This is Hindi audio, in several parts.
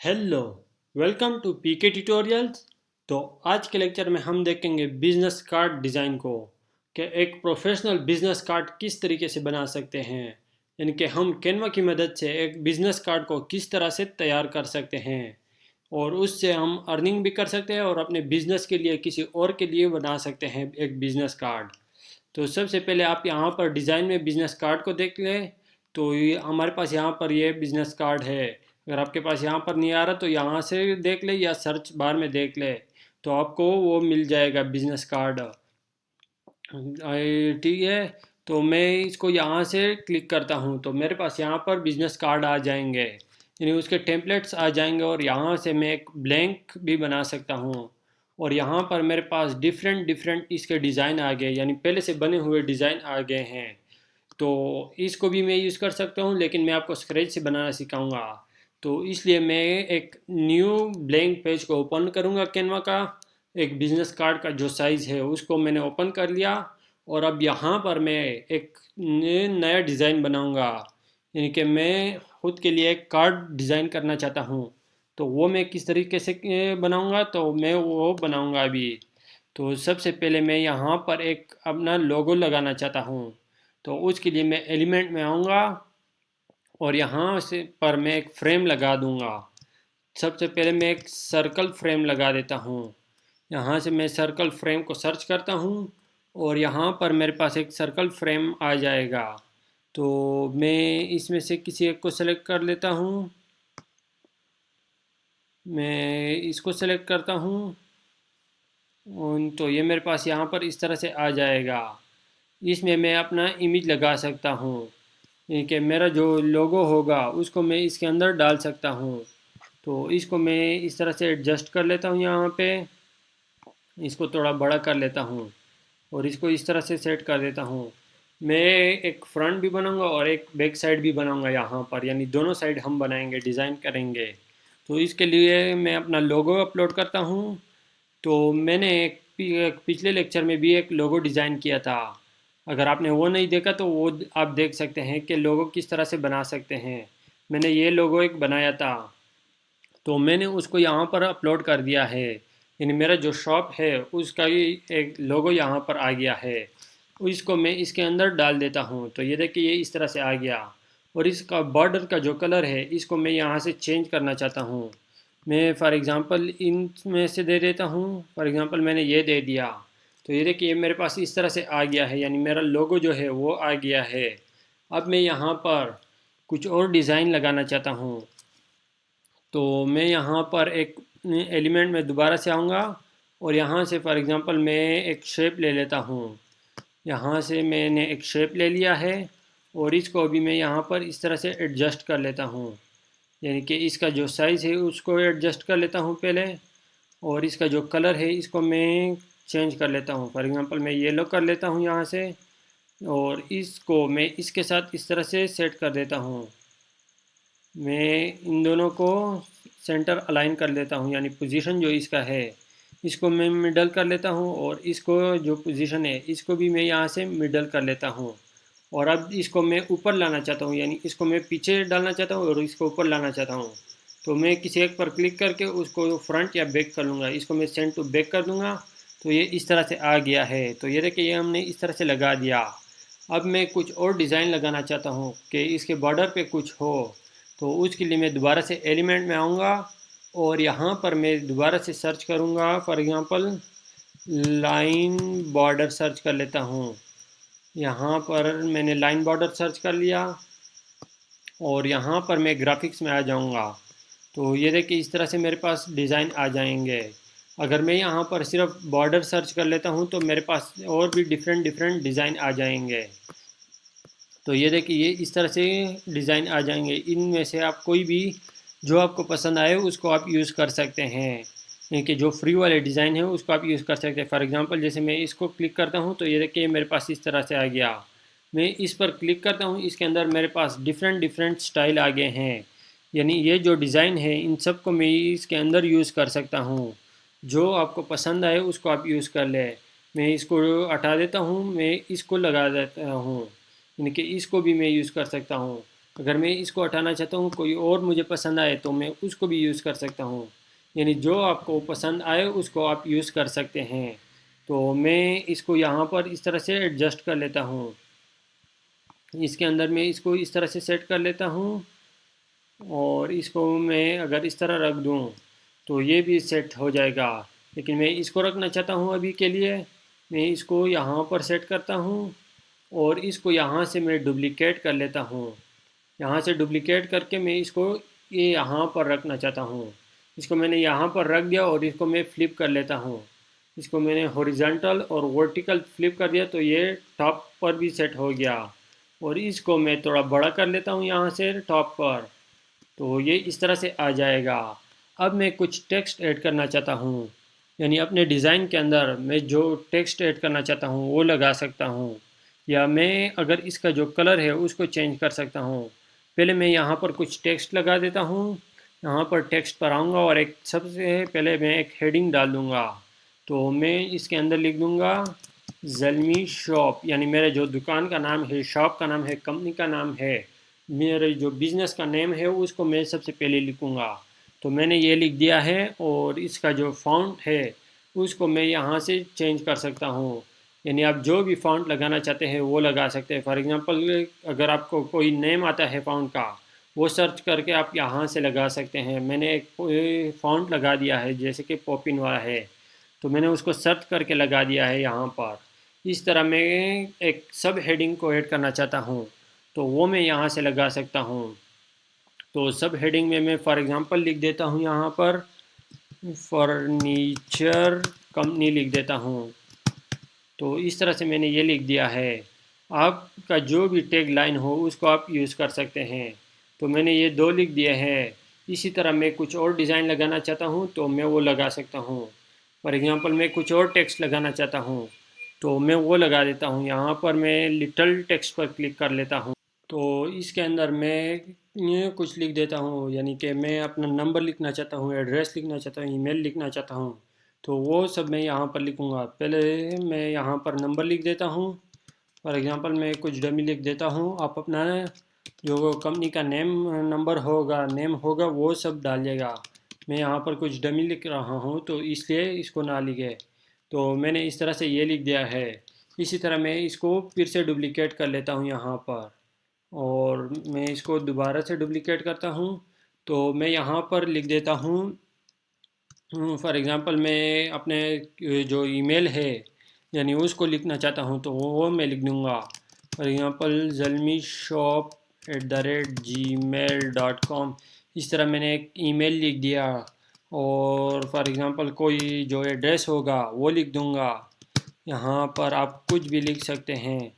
Hello, welcome to PK tutorials. तो आज के लेक्चर में हम देखेंगे बिजनेस कार्ड डिज़ाइन को कि एक प्रोफेशनल बिजनेस कार्ड किस तरीके से बना सकते हैं। यानी कि हम कैनवा की मदद से एक बिजनेस कार्ड को किस तरह से तैयार कर सकते हैं और उससे हम अर्निंग भी कर सकते हैं और अपने बिजनेस के लिए किसी और के लिए बना सकते हैं एक बिजनेस कार्ड। तो सबसे पहले आप यहाँ पर डिज़ाइन में बिजनेस कार्ड को देख लें। तो ये हमारे पास यहाँ पर ये बिजनेस कार्ड है। अगर आपके पास यहाँ पर नहीं आ रहा तो यहाँ से देख ले या सर्च बार में देख ले, तो आपको वो मिल जाएगा बिजनेस कार्ड। ठीक है। तो मैं इसको यहाँ से क्लिक करता हूँ तो मेरे पास यहाँ पर बिजनेस कार्ड आ जाएंगे, यानी उसके टेम्पलेट्स आ जाएंगे और यहाँ से मैं एक ब्लैंक भी बना सकता हूँ। और यहाँ पर मेरे पास डिफरेंट डिफरेंट इसके डिज़ाइन आ गए, यानी पहले से बने हुए डिज़ाइन आ गए हैं। तो इसको भी मैं यूज़ कर सकता हूँ, लेकिन मैं आपको स्क्रैच से बनाना सिखाऊंगा। तो इसलिए मैं एक न्यू ब्लैंक पेज को ओपन करूँगा कैनवा का। एक बिजनेस कार्ड का जो साइज़ है उसको मैंने ओपन कर लिया और अब यहाँ पर मैं एक नया डिज़ाइन बनाऊँगा। यानी कि मैं खुद के लिए एक कार्ड डिज़ाइन करना चाहता हूँ। तो वो मैं किस तरीके से बनाऊँगा, तो मैं वो बनाऊँगा अभी। तो सबसे पहले मैं यहाँ पर एक अपना लोगो लगाना चाहता हूँ। तो उसके लिए मैं एलिमेंट में आऊँगा और यहाँ से पर मैं एक फ्रेम लगा दूँगा। सबसे पहले मैं एक सर्कल फ्रेम लगा देता हूँ। यहाँ से मैं सर्कल फ्रेम को सर्च करता हूँ और यहाँ पर मेरे पास एक सर्कल फ्रेम आ जाएगा। तो मैं इसमें से किसी एक को सेलेक्ट कर लेता हूँ। मैं इसको सेलेक्ट करता हूँ तो ये मेरे पास यहाँ पर इस तरह से आ जाएगा। इसमें मैं अपना इमेज लगा सकता हूँ, यानी कि मेरा जो लोगो होगा उसको मैं इसके अंदर डाल सकता हूँ। तो इसको मैं इस तरह से एडजस्ट कर लेता हूँ। यहाँ पे इसको थोड़ा बड़ा कर लेता हूँ और इसको इस तरह से सेट कर देता हूँ। मैं एक फ्रंट भी बनाऊंगा और एक बैक साइड भी बनाऊंगा यहाँ पर, यानी दोनों साइड हम बनाएंगे, डिज़ाइन करेंगे। तो इसके लिए मैं अपना लोगो अपलोड करता हूँ। तो मैंने एक पिछले लेक्चर में भी एक लोगो डिज़ाइन किया था। अगर आपने वो नहीं देखा तो वो आप देख सकते हैं कि लोगो किस तरह से बना सकते हैं। मैंने ये लोगो एक बनाया था, तो मैंने उसको यहाँ पर अपलोड कर दिया है। यानी मेरा जो शॉप है उसका ही एक लोगो यहाँ पर आ गया है। इसको मैं इसके अंदर डाल देता हूँ तो ये देखिए ये इस तरह से आ गया। और इसका बॉर्डर का जो कलर है इसको मैं यहाँ से चेंज करना चाहता हूँ। मैं फॉर एग्ज़ाम्पल इन में से दे देता हूँ। फॉर एग्ज़ाम्पल मैंने ये दे दिया तो ये देखिए मेरे पास इस तरह से आ गया है, यानी मेरा लोगो जो है वो आ गया है। अब मैं यहाँ पर कुछ और डिज़ाइन लगाना चाहता हूँ। तो मैं यहाँ पर एक एलिमेंट में दोबारा से आऊँगा और यहाँ से फॉर एग्ज़ाम्पल मैं एक शेप ले लेता हूँ। यहाँ से मैंने एक शेप ले लिया है और इसको अभी मैं यहाँ पर इस तरह से एडजस्ट कर लेता हूँ। यानी कि इसका जो साइज़ है उसको एडजस्ट कर लेता हूँ पहले, और इसका जो कलर है इसको मैं चेंज कर लेता हूँ। फॉर एग्ज़ाम्पल मैं येलो कर लेता हूँ यहाँ से और इसको मैं इसके साथ इस तरह से सेट कर देता हूँ। मैं इन दोनों को सेंटर अलाइन कर लेता हूँ, यानी पोजीशन जो इसका है इसको मैं मिडल कर लेता हूँ और इसको जो पोजीशन है इसको भी मैं यहाँ से मिडल कर लेता हूँ। और अब इसको मैं ऊपर लाना चाहता हूँ, यानी इसको मैं पीछे डालना चाहता हूँ और इसको ऊपर लाना चाहता हूँ। तो मैं किसी एक पर क्लिक करके उसको फ्रंट या बैक कर लूँगा। इसको मैं सेंड टू बैक कर दूँगा तो ये इस तरह से आ गया है। तो ये देखिए ये हमने इस तरह से लगा दिया। अब मैं कुछ और डिज़ाइन लगाना चाहता हूँ कि इसके बॉर्डर पे कुछ हो। तो उसके लिए मैं दोबारा से एलिमेंट में आऊँगा और यहाँ पर मैं दोबारा से सर्च करूँगा। For example line border search कर लेता हूँ। यहाँ पर मैंने लाइन बॉर्डर सर्च कर लिया और यहाँ पर मैं ग्राफिक्स में आ जाऊँगा। तो ये देखिए इस तरह से मेरे पास डिज़ाइन आ जाएंगे। अगर मैं यहाँ पर सिर्फ बॉर्डर सर्च कर लेता हूँ तो मेरे पास और भी डिफरेंट डिफरेंट डिज़ाइन आ जाएंगे। तो ये देखिए ये इस तरह से डिज़ाइन आ जाएंगे। इनमें से आप कोई भी जो आपको पसंद आए उसको आप यूज़ कर सकते हैं, यानी कि जो फ्री वाले डिज़ाइन है उसको आप यूज़ कर सकते हैं। फॉर एग्ज़ाम्पल जैसे मैं इसको क्लिक करता हूँ तो ये देखिए मेरे पास इस तरह से आ गया। मैं इस पर क्लिक करता हूँ, इसके अंदर मेरे पास डिफरेंट डिफरेंट स्टाइल आ गए हैं। यानी ये जो डिज़ाइन है इन सब को मैं इसके अंदर यूज़ कर सकता हूँ। जो आपको पसंद आए उसको आप यूज़ कर ले। मैं इसको हटा देता हूँ, मैं इसको लगा देता हूँ, यानी कि इसको भी मैं यूज़ कर सकता हूँ। अगर मैं इसको हटाना चाहता हूँ, कोई और मुझे पसंद आए तो मैं उसको भी यूज़ कर सकता हूँ। यानी जो आपको पसंद आए उसको आप यूज़ कर सकते हैं। तो मैं इसको यहाँ पर इस तरह से एडजस्ट कर लेता हूँ। इसके अंदर मैं इसको इस तरह से सेट कर लेता हूँ, और इसको मैं अगर इस तरह रख दूँ तो ये भी सेट हो जाएगा। लेकिन मैं इसको रखना चाहता हूँ अभी के लिए। मैं इसको यहाँ पर सेट करता हूँ, और इसको यहाँ से मैं डुप्लिकेट कर लेता हूँ। यहाँ से डुप्लिकेट करके मैं इसको ये यहाँ पर रखना चाहता हूँ। इसको मैंने यहाँ पर रख दिया, और इसको मैं फ्लिप कर लेता हूँ। इसको मैंने हॉरिजॉन्टल और वर्टिकल फ्लिप कर दिया, तो ये टॉप पर भी सेट हो गया। और इसको मैं थोड़ा बड़ा कर लेता हूँ यहाँ से टॉप पर, तो ये इस तरह से आ जाएगा। अब मैं कुछ टेक्स्ट ऐड करना चाहता हूँ, यानी अपने डिज़ाइन के अंदर मैं जो टेक्स्ट ऐड करना चाहता हूँ वो लगा सकता हूँ, या मैं अगर इसका जो कलर है उसको चेंज कर सकता हूँ। पहले मैं यहाँ पर कुछ टेक्स्ट लगा देता हूँ। यहाँ पर टेक्स्ट पर आऊँगा, और एक सबसे पहले मैं एक हेडिंग डाल दूँगा। तो मैं इसके अंदर लिख दूँगा ज़ल्मी शॉप, यानी मेरे जो दुकान का नाम है, शॉप का नाम है, कंपनी का नाम है, मेरे जो बिज़नेस का नेम है उसको मैं सबसे पहले लिखूँगा। तो मैंने ये लिख दिया है, और इसका जो फ़ॉन्ट है उसको मैं यहाँ से चेंज कर सकता हूँ। यानी आप जो भी फ़ॉन्ट लगाना चाहते हैं वो लगा सकते हैं। फॉर एग्ज़ाम्पल, अगर आपको कोई नेम आता है फ़ॉन्ट का, वो सर्च करके आप यहाँ से लगा सकते हैं। मैंने एक फ़ॉन्ट लगा दिया है, जैसे कि पॉपिन वाला है, तो मैंने उसको सर्च करके लगा दिया है यहाँ पर। इस तरह मैं एक सब हेडिंग को ऐड करना चाहता हूँ, तो वो मैं यहाँ से लगा सकता हूँ। तो सब हेडिंग में मैं फॉर एग्ज़ाम्पल लिख देता हूँ यहाँ पर फर्नीचर कंपनी लिख देता हूँ। तो इस तरह से मैंने ये लिख दिया है। आपका जो भी टैग लाइन हो उसको आप यूज़ कर सकते हैं। तो मैंने ये दो लिख दिए हैं। इसी तरह मैं कुछ और डिज़ाइन लगाना चाहता हूँ तो मैं वो लगा सकता हूँ। फॉर एग्ज़ाम्पल, मैं कुछ और टेक्स्ट लगाना चाहता हूँ तो मैं वो लगा देता हूँ। यहाँ पर मैं लिटल टेक्स्ट पर क्लिक कर लेता हूँ। तो इसके अंदर मैं ये कुछ लिख देता हूँ, यानी कि मैं अपना नंबर लिखना चाहता हूँ, एड्रेस लिखना चाहता हूँ, ईमेल लिखना चाहता हूँ। तो वो सब मैं यहाँ पर लिखूँगा। पहले मैं यहाँ पर नंबर लिख देता हूँ। फॉर एग्ज़ाम्पल, मैं कुछ डमी लिख देता हूँ। आप अपना जो कंपनी का नंबर होगा, नेम होगा, वो सब डालिएगा। मैं यहाँ पर कुछ डमी लिख रहा हूँ तो इसलिए इसको ना लिखे। तो मैंने इस तरह से ये लिख दिया है। इसी तरह मैं इसको फिर से डुप्लिकेट कर लेता हूँ यहाँ पर, और मैं इसको दोबारा से डुप्लिकेट करता हूँ। तो मैं यहाँ पर लिख देता हूँ, फॉर एग्ज़ाम्पल मैं अपने जो ईमेल है यानी उसको लिखना चाहता हूँ तो वो मैं लिख दूँगा। For example zalmishop@gmail.com। इस तरह मैंने एक ईमेल लिख दिया। और फॉर एग्ज़ाम्पल कोई जो एड्रेस होगा वो लिख दूँगा। यहाँ पर आप कुछ भी लिख सकते हैं,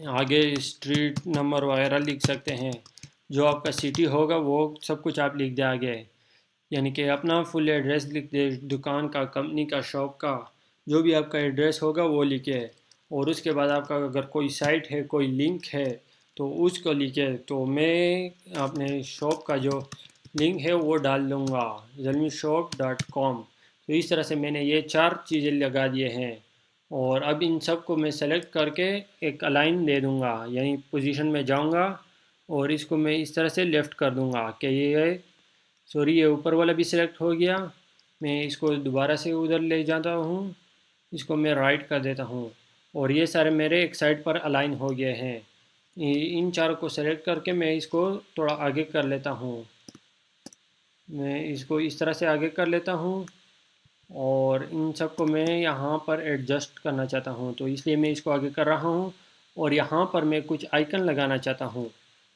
आगे स्ट्रीट नंबर वगैरह लिख सकते हैं। जो आपका सिटी होगा वो सब कुछ आप लिख दें आगे, यानी कि अपना फुल एड्रेस लिख दे, दुकान का, कंपनी का, शॉप का, जो भी आपका एड्रेस होगा वो लिखे। और उसके बाद आपका अगर कोई साइट है, कोई लिंक है तो उसको लिखे। तो मैं अपने शॉप का जो लिंक है वो डाल दूँगा, zalmishop.com। तो इस तरह से मैंने ये 4 चीज़ें लगा दिए हैं। और अब इन सब को मैं सेलेक्ट करके एक अलाइन दे दूँगा, यानी पोजीशन में जाऊँगा, और इसको मैं इस तरह से लेफ़्ट कर दूँगा कि ये, सॉरी, ये ऊपर वाला भी सिलेक्ट हो गया। मैं इसको दोबारा से उधर ले जाता हूँ, इसको मैं राइट कर देता हूँ, और ये सारे मेरे एक साइड पर अलाइन हो गए हैं। इन चारों को सेलेक्ट करके मैं इसको थोड़ा आगे कर लेता हूँ। मैं इसको इस तरह से आगे कर लेता हूँ, और इन सब को मैं यहाँ पर एडजस्ट करना चाहता हूँ तो इसलिए मैं इसको आगे कर रहा हूँ। और यहाँ पर मैं कुछ आइकन लगाना चाहता हूँ,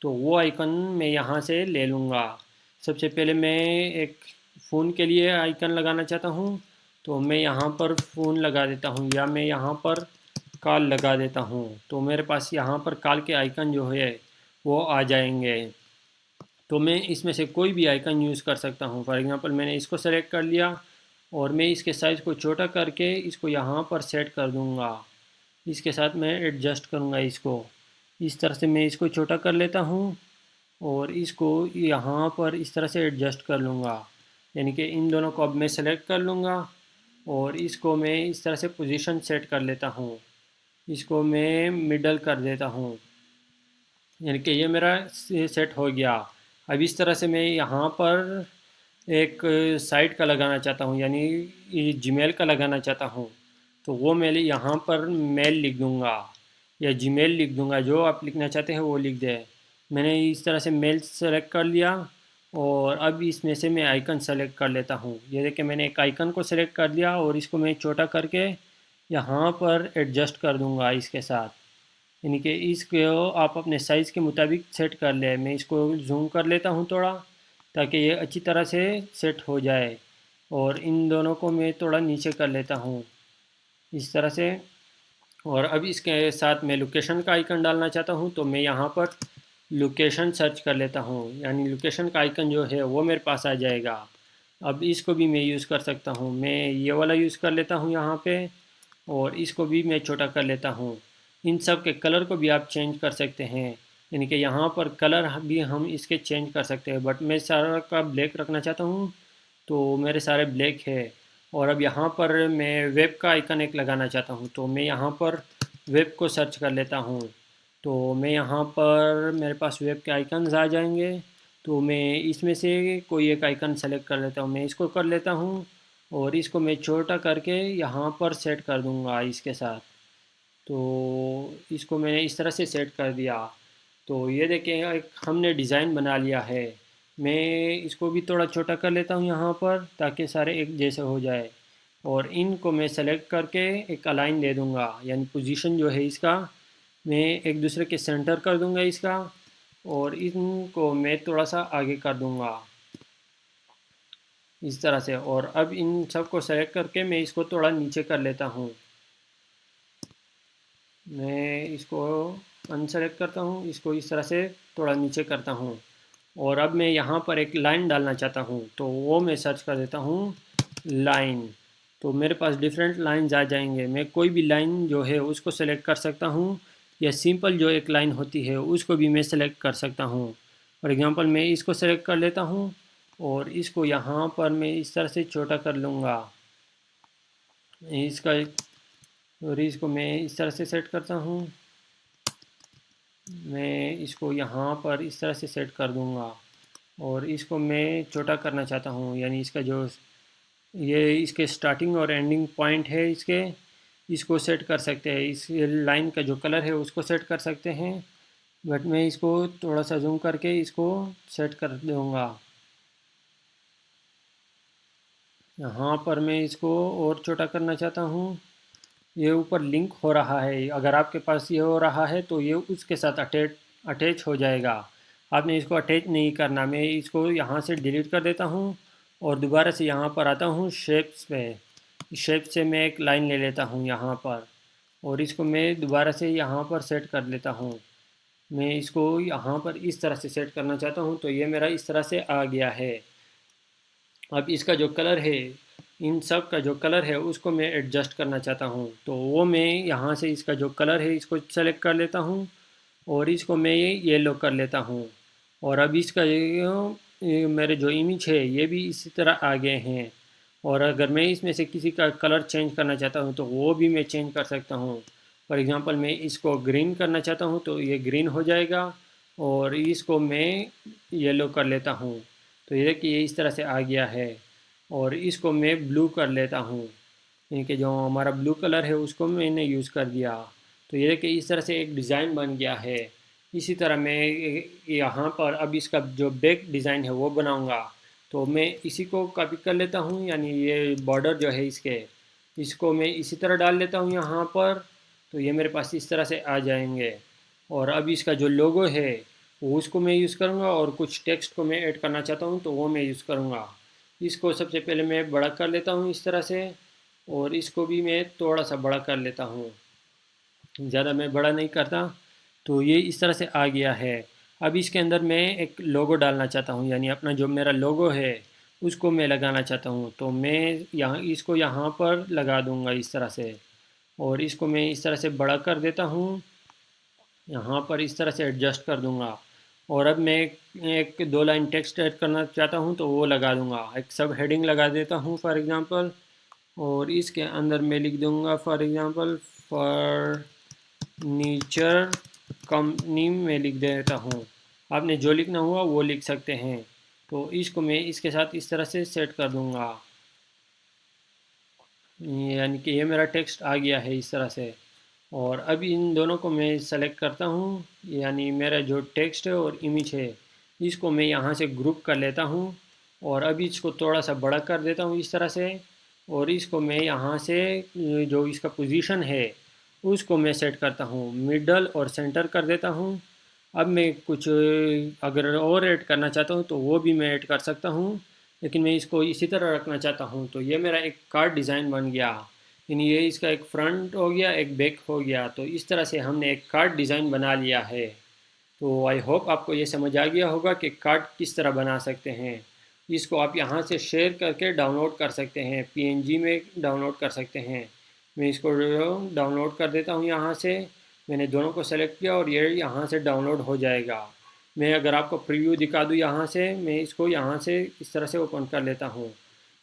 तो वो आइकन मैं यहाँ से ले लूँगा। सबसे पहले मैं एक फ़ोन के लिए आइकन लगाना चाहता हूँ, तो मैं यहाँ पर फ़ोन लगा देता हूँ, या मैं यहाँ पर कॉल लगा देता हूँ। तो मेरे पास यहाँ पर कॉल के आइकन जो है वो आ जाएंगे। तो मैं इसमें से कोई भी आइकन यूज़ कर सकता हूँ। फॉर एग्ज़ाम्पल, मैंने इसको सेलेक्ट कर लिया, और मैं इसके साइज़ को छोटा करके इसको यहाँ पर सेट कर दूँगा। इसके साथ मैं एडजस्ट करूँगा इसको। इस तरह से मैं इसको छोटा कर लेता हूँ, और इसको यहाँ पर इस तरह से एडजस्ट कर लूँगा। यानी कि इन दोनों को अब मैं सेलेक्ट कर लूँगा, और इसको मैं इस तरह से पोजीशन सेट कर लेता हूँ। इसको मैं मिडल कर देता हूँ। यानी कि ये मेरा सेट हो गया। अब इस तरह से मैं यहाँ पर एक साइट का लगाना चाहता हूँ, यानी ये जीमेल का लगाना चाहता हूँ। तो वो मैं यहाँ पर मेल लिख दूँगा या जीमेल लिख दूँगा, जो आप लिखना चाहते हैं वो लिख दें। मैंने इस तरह से मेल सेलेक्ट कर लिया और अब इसमें से मैं आइकन सेलेक्ट कर लेता हूँ। ये देखिए मैंने एक आइकन को सेलेक्ट कर लिया और इसको मैं छोटा करके यहाँ पर एडजस्ट कर दूँगा इसके साथ। यानी कि इसको आप अपने साइज़ के मुताबिक सेट कर लें। मैं इसको जूम कर लेता हूँ थोड़ा, ताकि ये अच्छी तरह से सेट हो जाए। और इन दोनों को मैं थोड़ा नीचे कर लेता हूँ इस तरह से। और अब इसके साथ मैं लोकेशन का आइकन डालना चाहता हूँ, तो मैं यहाँ पर लोकेशन सर्च कर लेता हूँ, यानी लोकेशन का आइकन जो है वो मेरे पास आ जाएगा। अब इसको भी मैं यूज़ कर सकता हूँ। मैं ये वाला यूज़ कर लेता हूँ यहाँ पे, और इसको भी मैं छोटा कर लेता हूँ। इन सब के कलर को भी आप चेंज कर सकते हैं, यानी कि यहाँ पर कलर भी हम इसके चेंज कर सकते हैं, बट मैं सारा का ब्लैक रखना चाहता हूँ, तो मेरे सारे ब्लैक है। और अब यहाँ पर मैं वेब का आइकन एक लगाना चाहता हूँ, तो मैं यहाँ पर वेब को सर्च कर लेता हूँ। तो मैं यहाँ पर मेरे पास वेब के आइकन्स आ जाएंगे, तो मैं इसमें से कोई एक आइकन सेलेक्ट कर लेता हूँ। मैं इसको कर लेता हूँ और इसको मैं छोटा करके यहाँ पर सेट कर दूँगा इसके साथ। तो इसको मैंने इस तरह से सेट कर दिया। तो ये देखें, एक हमने डिज़ाइन बना लिया है। मैं इसको भी थोड़ा छोटा कर लेता हूँ यहाँ पर, ताकि सारे एक जैसे हो जाए। और इनको मैं सेलेक्ट करके एक अलाइन दे दूँगा, यानी पोजीशन जो है इसका मैं एक दूसरे के सेंटर कर दूँगा इसका। और इनको मैं थोड़ा सा आगे कर दूँगा इस तरह से। और अब इन सब को सेलेक्ट करके मैं इसको थोड़ा नीचे कर लेता हूँ। मैं इसको अनसेलेक्ट करता हूँ, इसको इस तरह से थोड़ा नीचे करता हूँ। और अब मैं यहाँ पर एक लाइन डालना चाहता हूँ, तो वो मैं सर्च कर देता हूँ लाइन। तो मेरे पास डिफरेंट लाइंस आ जाएंगे। मैं कोई भी लाइन जो है उसको सेलेक्ट कर सकता हूँ, या सिंपल जो एक लाइन होती है उसको भी मैं सेलेक्ट कर सकता हूँ। फॉर एग्ज़ाम्पल मैं इसको सेलेक्ट कर लेता हूँ और इसको यहाँ पर मैं इस तरह से छोटा कर लूँगा इसका। और इसको मैं इस तरह से सेट करता हूँ। मैं इसको यहाँ पर इस तरह से सेट कर दूँगा और इसको मैं छोटा करना चाहता हूँ, यानी इसका जो ये इसके स्टार्टिंग और एंडिंग पॉइंट है इसके, इसको सेट कर सकते हैं। इस लाइन का जो कलर है उसको सेट कर सकते हैं, बट मैं इसको थोड़ा सा जूम करके इसको सेट कर दूँगा। यहाँ पर मैं इसको और छोटा करना चाहता हूँ। ये ऊपर लिंक हो रहा है, अगर आपके पास ये हो रहा है तो ये उसके साथ अटैच हो जाएगा। आपने इसको अटैच नहीं करना। मैं इसको यहाँ से डिलीट कर देता हूँ और दोबारा से यहाँ पर आता हूँ शेप्स पे। शेप से मैं एक लाइन ले लेता हूँ यहाँ पर, और इसको मैं दोबारा से यहाँ पर सेट कर लेता हूँ। मैं इसको यहाँ पर इस तरह से सेट करना चाहता हूँ, तो ये मेरा इस तरह से आ गया है। अब इसका जो कलर है, इन सब का जो कलर है उसको मैं एडजस्ट करना चाहता हूँ, तो वो मैं यहाँ से इसका जो कलर है इसको सेलेक्ट कर लेता हूँ और इसको मैं ये येलो कर लेता हूँ। और अब इसका ये मेरे जो इमेज है ये भी इसी तरह आ गए हैं। और अगर मैं इसमें से किसी का कलर चेंज करना चाहता हूँ तो वो भी मैं चेंज कर सकता हूँ। फॉर एग्ज़ाम्पल मैं इसको ग्रीन करना चाहता हूँ तो ये ग्रीन हो जाएगा, और इसको मैं येलो कर लेता हूँ। तो ये देखिए ये इस तरह से आ गया है। और इसको मैं ब्लू कर लेता हूँ, यानी कि जो हमारा ब्लू कलर है उसको मैंने यूज़ कर दिया। तो ये देखिए इस तरह से एक डिज़ाइन बन गया है। इसी तरह मैं यहाँ पर अब इसका जो बैक डिज़ाइन है वो बनाऊँगा। तो मैं इसी को कॉपी कर लेता हूँ, यानी ये बॉर्डर जो है इसको मैं इसी तरह डाल लेता हूँ यहाँ पर। तो ये मेरे पास इस तरह से आ जाएंगे। और अब इसका जो लोगो है वो उसको मैं यूज़ करूँगा, और कुछ टेक्स्ट को मैं ऐड करना चाहता हूँ तो वो मैं यूज़ करूँगा। इसको सबसे पहले मैं बड़ा कर लेता हूँ इस तरह से, और इसको भी मैं थोड़ा सा बड़ा कर लेता हूँ, ज़्यादा मैं बड़ा नहीं करता। तो ये इस तरह से आ गया है। अब इसके अंदर मैं एक लोगो डालना चाहता हूँ, यानी अपना जो मेरा लोगो है उसको मैं लगाना चाहता हूँ। तो मैं यहाँ पर लगा दूँगा इस तरह से, और इसको मैं इस तरह से बड़ा कर देता हूँ, यहाँ पर इस तरह से एडजस्ट कर दूँगा। और अब मैं एक दो लाइन टेक्स्ट ऐड करना चाहता हूँ तो वो लगा दूँगा। एक सब हेडिंग लगा देता हूँ फॉर एग्ज़ाम्पल, और इसके अंदर मैं लिख दूँगा फॉर एग्ज़ाम्पल फर्नीचर कंपनी में लिख देता हूँ। आपने जो लिखना हुआ वो लिख सकते हैं। तो इसको मैं इसके साथ इस तरह से सेट कर दूँगा, यानी कि ये मेरा टेक्स्ट आ गया है इस तरह से। और अब इन दोनों को मैं सेलेक्ट करता हूँ, यानी मेरा जो टेक्स्ट है और इमेज है इसको मैं यहाँ से ग्रुप कर लेता हूँ। और अभी इसको थोड़ा सा बड़ा कर देता हूँ इस तरह से। और इसको मैं यहाँ से जो इसका पोजीशन है उसको मैं सेट करता हूँ, मिडल और सेंटर कर देता हूँ। अब मैं कुछ अगर और ऐड करना चाहता हूँ तो वो भी मैं ऐड कर सकता हूँ, लेकिन मैं इसको इसी तरह रखना चाहता हूँ। तो ये मेरा एक कार्ड डिज़ाइन बन गया, यानी ये इसका एक फ्रंट हो गया, एक बैक हो गया। तो इस तरह से हमने एक कार्ड डिज़ाइन बना लिया है। तो आई होप आपको ये समझ आ गया होगा कि कार्ड किस तरह बना सकते हैं। इसको आप यहाँ से शेयर करके डाउनलोड कर सकते हैं, पीएनजी में डाउनलोड कर सकते हैं। मैं इसको डाउनलोड कर देता हूँ यहाँ से। मैंने दोनों को सेलेक्ट किया और ये यहाँ से डाउनलोड हो जाएगा। मैं अगर आपको प्रीव्यू दिखा दूँ यहाँ से, मैं इसको यहाँ से इस तरह से ओपन कर लेता हूँ।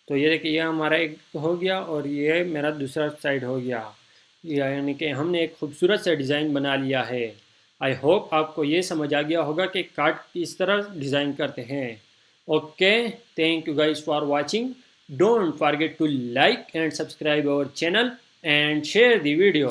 तो ये देखिए ये हमारा एक हो गया और ये मेरा दूसरा साइड हो गया, यानी कि हमने एक खूबसूरत सा डिज़ाइन बना लिया है। आई होप आपको ये समझ आ गया होगा कि कार्ड किस तरह डिज़ाइन करते हैं। Okay, thank you guys for watching. Don't forget to like and subscribe our channel and share the video.